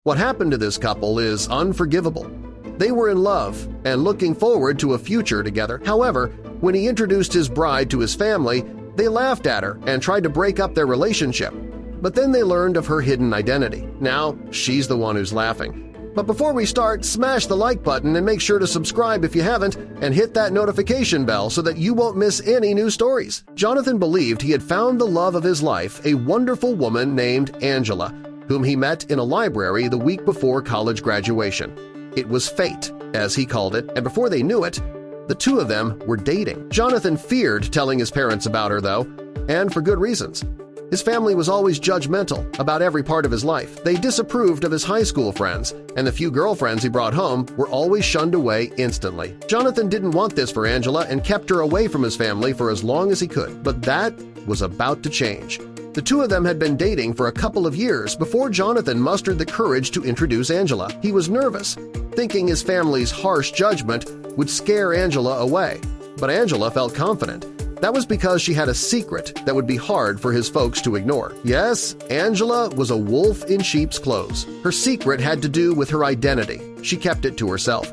What happened to this couple is unforgivable. They were in love and looking forward to a future together. However, when he introduced his bride to his family, they laughed at her and tried to break up their relationship. But then they learned of her hidden identity. Now she's the one who's laughing. But before we start, smash the like button and make sure to subscribe if you haven't, and hit that notification bell so that you won't miss any new stories. Jonathan believed he had found the love of his life, a wonderful woman named Angela, whom he met in a library the week before college graduation. It was fate, as he called it, and before they knew it, the two of them were dating. Jonathan feared telling his parents about her, though, and for good reasons. His family was always judgmental about every part of his life. They disapproved of his high school friends, and the few girlfriends he brought home were always shunned away instantly. Jonathan didn't want this for Angela and kept her away from his family for as long as he could, but that was about to change. The two of them had been dating for a couple of years before Jonathan mustered the courage to introduce Angela. He was nervous, thinking his family's harsh judgment would scare Angela away, but Angela felt confident. That was because she had a secret that would be hard for his folks to ignore. Yes, Angela was a wolf in sheep's clothes. Her secret had to do with her identity. She kept it to herself.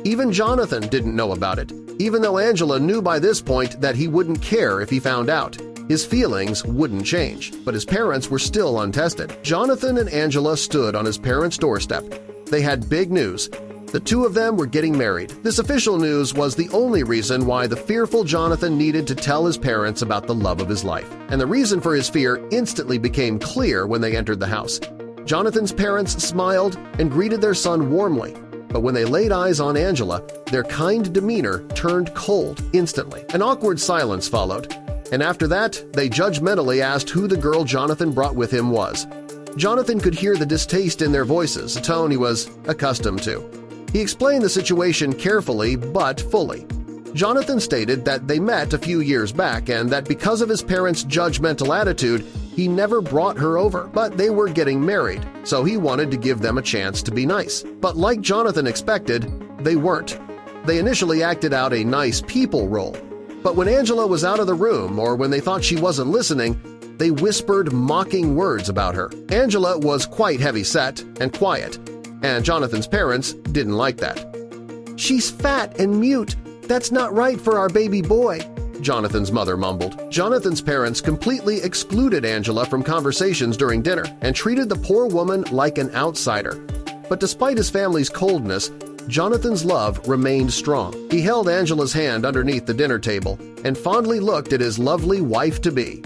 Even Jonathan didn't know about it, even though Angela knew by this point that he wouldn't care if he found out. His feelings wouldn't change, but his parents were still untested. Jonathan and Angela stood on his parents' doorstep. They had big news. The two of them were getting married. This official news was the only reason why the fearful Jonathan needed to tell his parents about the love of his life. And the reason for his fear instantly became clear when they entered the house. Jonathan's parents smiled and greeted their son warmly, but when they laid eyes on Angela, their kind demeanor turned cold instantly. An awkward silence followed, and after that, they judgmentally asked who the girl Jonathan brought with him was. Jonathan could hear the distaste in their voices, a tone he was accustomed to. He explained the situation carefully but fully. Jonathan stated that they met a few years back and that because of his parents' judgmental attitude, he never brought her over, but they were getting married, so he wanted to give them a chance to be nice. But like Jonathan expected, they weren't. They initially acted out a nice people role, but when Angela was out of the room or when they thought she wasn't listening, they whispered mocking words about her. Angela was quite heavy-set and quiet, and Jonathan's parents didn't like that. "She's fat and mute. That's not right for our baby boy," Jonathan's mother mumbled. Jonathan's parents completely excluded Angela from conversations during dinner and treated the poor woman like an outsider. But despite his family's coldness, Jonathan's love remained strong. He held Angela's hand underneath the dinner table and fondly looked at his lovely wife-to-be.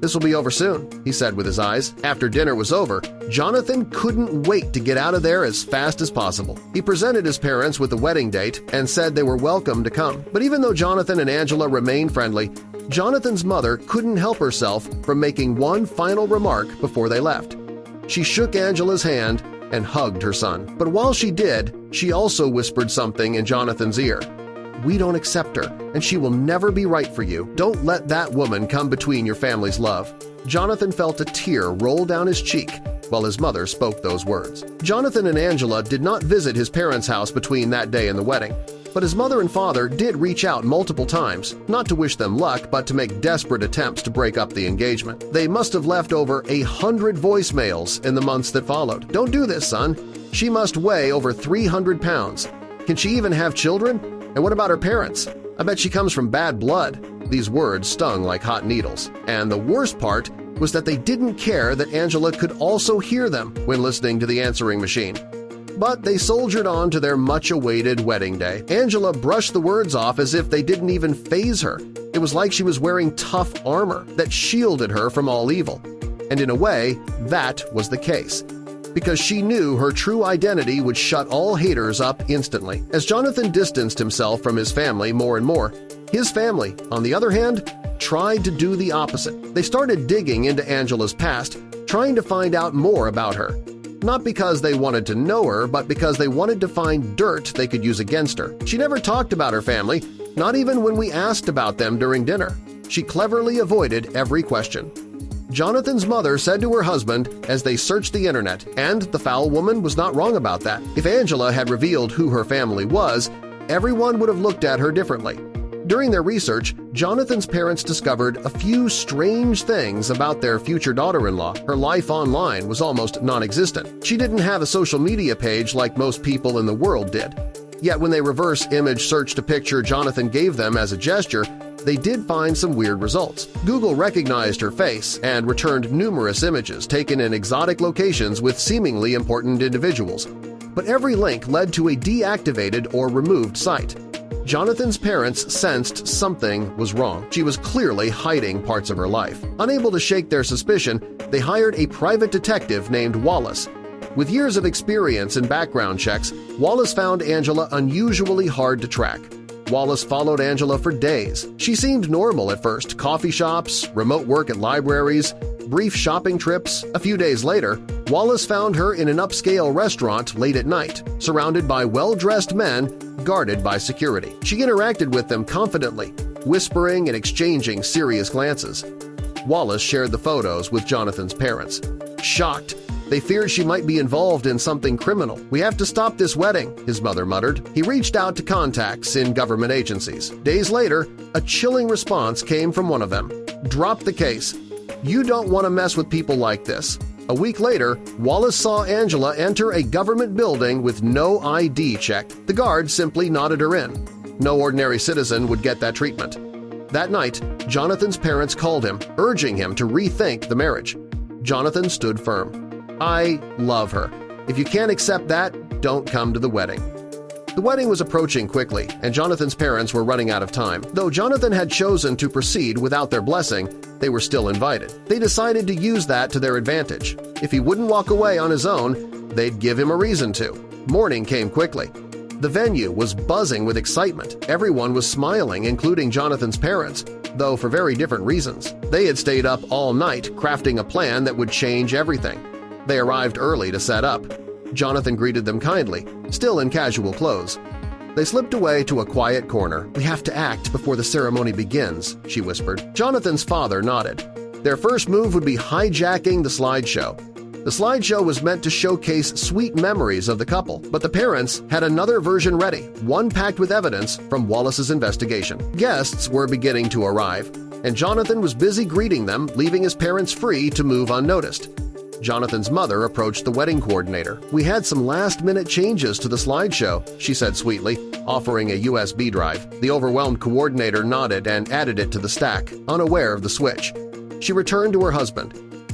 "This will be over soon," he said with his eyes. After dinner was over, Jonathan couldn't wait to get out of there as fast as possible. He presented his parents with the wedding date and said they were welcome to come. But even though Jonathan and Angela remained friendly, Jonathan's mother couldn't help herself from making one final remark before they left. She shook Angela's hand and hugged her son. But while she did, she also whispered something in Jonathan's ear. "We don't accept her, and she will never be right for you. Don't let that woman come between your family's love." Jonathan felt a tear roll down his cheek while his mother spoke those words. Jonathan and Angela did not visit his parents' house between that day and the wedding, but his mother and father did reach out multiple times, not to wish them luck but to make desperate attempts to break up the engagement. They must have left over 100 voicemails in the months that followed. "Don't do this, son. She must weigh over 300 pounds. Can she even have children? And what about her parents? I bet she comes from bad blood." These words stung like hot needles. And the worst part was that they didn't care that Angela could also hear them when listening to the answering machine. But they soldiered on to their much-awaited wedding day. Angela brushed the words off as if they didn't even faze her. It was like she was wearing tough armor that shielded her from all evil. And in a way, that was the case, because she knew her true identity would shut all haters up instantly. As Jonathan distanced himself from his family more and more, his family, on the other hand, tried to do the opposite. They started digging into Angela's past, trying to find out more about her. Not because they wanted to know her, but because they wanted to find dirt they could use against her. She never talked about her family, not even when we asked about them during dinner. She cleverly avoided every question. Jonathan's mother said to her husband as they searched the internet, and the foul woman was not wrong about that. If Angela had revealed who her family was, everyone would have looked at her differently. During their research, Jonathan's parents discovered a few strange things about their future daughter-in-law. Her life online was almost non-existent. She didn't have a social media page like most people in the world did. Yet when they reverse image searched a picture Jonathan gave them as a gesture, they did find some weird results. Google recognized her face and returned numerous images taken in exotic locations with seemingly important individuals. But every link led to a deactivated or removed site. Jonathan's parents sensed something was wrong. She was clearly hiding parts of her life. Unable to shake their suspicion, they hired a private detective named Wallace. With years of experience in background checks, Wallace found Angela unusually hard to track. Wallace followed Angela for days. She seemed normal at first – coffee shops, remote work at libraries, brief shopping trips. A few days later, Wallace found her in an upscale restaurant late at night, surrounded by well-dressed men guarded by security. She interacted with them confidently, whispering and exchanging serious glances. Wallace shared the photos with Jonathan's parents. Shocked, they feared she might be involved in something criminal. "We have to stop this wedding," his mother muttered. He reached out to contacts in government agencies. Days later, a chilling response came from one of them. "Drop the case. You don't want to mess with people like this." A week later, Wallace saw Angela enter a government building with no ID check. The guard simply nodded her in. No ordinary citizen would get that treatment. That night, Jonathan's parents called him, urging him to rethink the marriage. Jonathan stood firm. "I love her. If you can't accept that, don't come to the wedding." The wedding was approaching quickly, and Jonathan's parents were running out of time. Though Jonathan had chosen to proceed without their blessing, they were still invited. They decided to use that to their advantage. If he wouldn't walk away on his own, they'd give him a reason to. Morning came quickly. The venue was buzzing with excitement. Everyone was smiling, including Jonathan's parents, though for very different reasons. They had stayed up all night crafting a plan that would change everything. They arrived early to set up. Jonathan greeted them kindly, still in casual clothes. They slipped away to a quiet corner. "We have to act before the ceremony begins," she whispered. Jonathan's father nodded. Their first move would be hijacking the slideshow. The slideshow was meant to showcase sweet memories of the couple, but the parents had another version ready, one packed with evidence from Wallace's investigation. Guests were beginning to arrive, and Jonathan was busy greeting them, leaving his parents free to move unnoticed. Jonathan's mother approached the wedding coordinator. "We had some last-minute changes to the slideshow," she said sweetly, offering a USB drive. The overwhelmed coordinator nodded and added it to the stack, unaware of the switch. She returned to her husband.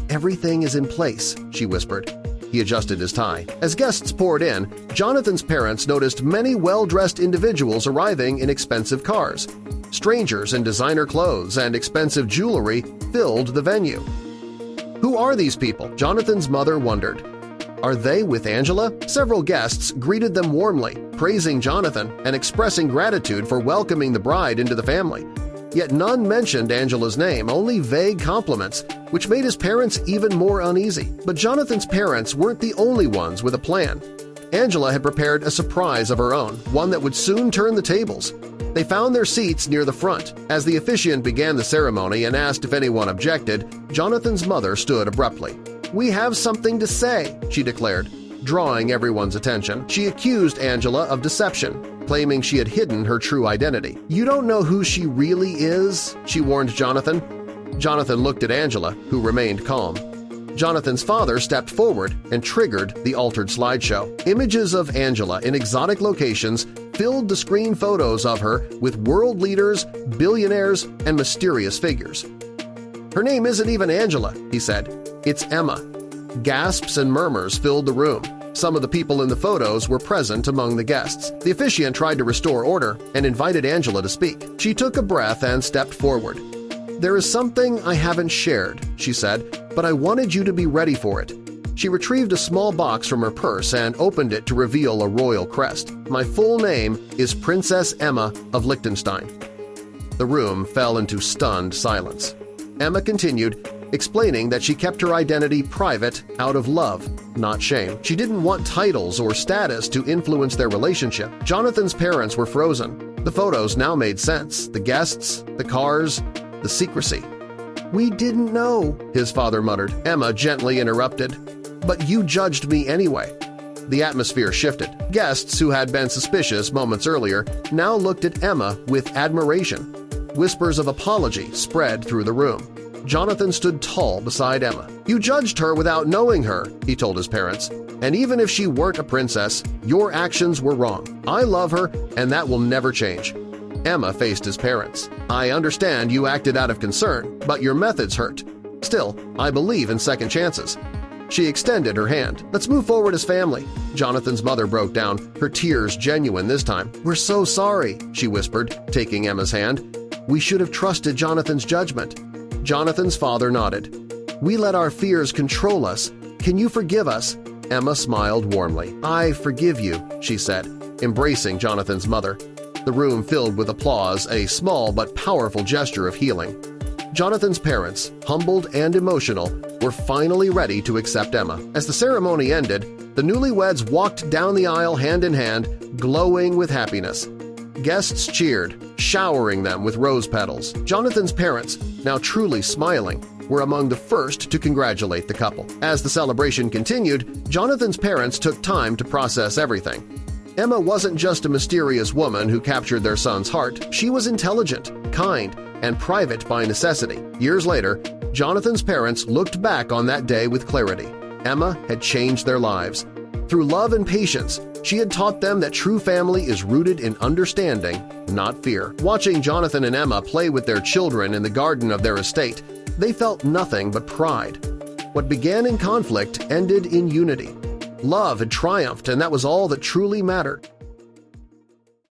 "Everything is in place," she whispered. He adjusted his tie. As guests poured in, Jonathan's parents noticed many well-dressed individuals arriving in expensive cars. Strangers in designer clothes and expensive jewelry filled the venue. Who are these people? Jonathan's mother wondered. Are they with Angela? Several guests greeted them warmly, praising Jonathan and expressing gratitude for welcoming the bride into the family. Yet none mentioned Angela's name, only vague compliments, which made his parents even more uneasy. But Jonathan's parents weren't the only ones with a plan. Angela had prepared a surprise of her own, one that would soon turn the tables. They found their seats near the front. As the officiant began the ceremony and asked if anyone objected, Jonathan's mother stood abruptly. "We have something to say," she declared, drawing everyone's attention. She accused Angela of deception, claiming she had hidden her true identity. "You don't know who she really is," she warned Jonathan. Jonathan looked at Angela, who remained calm. Jonathan's father stepped forward and triggered the altered slideshow. Images of Angela in exotic locations filled the screen photos of her with world leaders, billionaires, and mysterious figures. "Her name isn't even Angela," he said. "It's Emma." Gasps and murmurs filled the room. Some of the people in the photos were present among the guests. The officiant tried to restore order and invited Angela to speak. She took a breath and stepped forward. "There is something I haven't shared," she said, "but I wanted you to be ready for it." She retrieved a small box from her purse and opened it to reveal a royal crest. "My full name is Princess Emma of Liechtenstein." The room fell into stunned silence. Emma continued, explaining that she kept her identity private out of love, not shame. She didn't want titles or status to influence their relationship. Jonathan's parents were frozen. The photos now made sense. The guests, the cars, the secrecy. "We didn't know," his father muttered. Emma gently interrupted. "But you judged me anyway." The atmosphere shifted. Guests who had been suspicious moments earlier now looked at Emma with admiration. Whispers of apology spread through the room. Jonathan stood tall beside Emma. "You judged her without knowing her," he told his parents. "And even if she weren't a princess, your actions were wrong. I love her, and that will never change." Emma faced his parents. "I understand you acted out of concern, but your methods hurt. Still, I believe in second chances." She extended her hand. "Let's move forward as family." Jonathan's mother broke down, her tears genuine this time. "We're so sorry," she whispered, taking Emma's hand. "We should have trusted Jonathan's judgment." Jonathan's father nodded. "We let our fears control us. Can you forgive us?" Emma smiled warmly. "I forgive you," she said, embracing Jonathan's mother. The room filled with applause, a small but powerful gesture of healing. Jonathan's parents, humbled and emotional, were finally ready to accept Emma. As the ceremony ended, the newlyweds walked down the aisle hand in hand, glowing with happiness. Guests cheered, showering them with rose petals. Jonathan's parents, now truly smiling, were among the first to congratulate the couple. As the celebration continued, Jonathan's parents took time to process everything. Emma wasn't just a mysterious woman who captured their son's heart. She was intelligent, kind, and private by necessity. Years later, Jonathan's parents looked back on that day with clarity. Emma had changed their lives. Through love and patience, she had taught them that true family is rooted in understanding, not fear. Watching Jonathan and Emma play with their children in the garden of their estate, they felt nothing but pride. What began in conflict ended in unity. Love had triumphed, and that was all that truly mattered.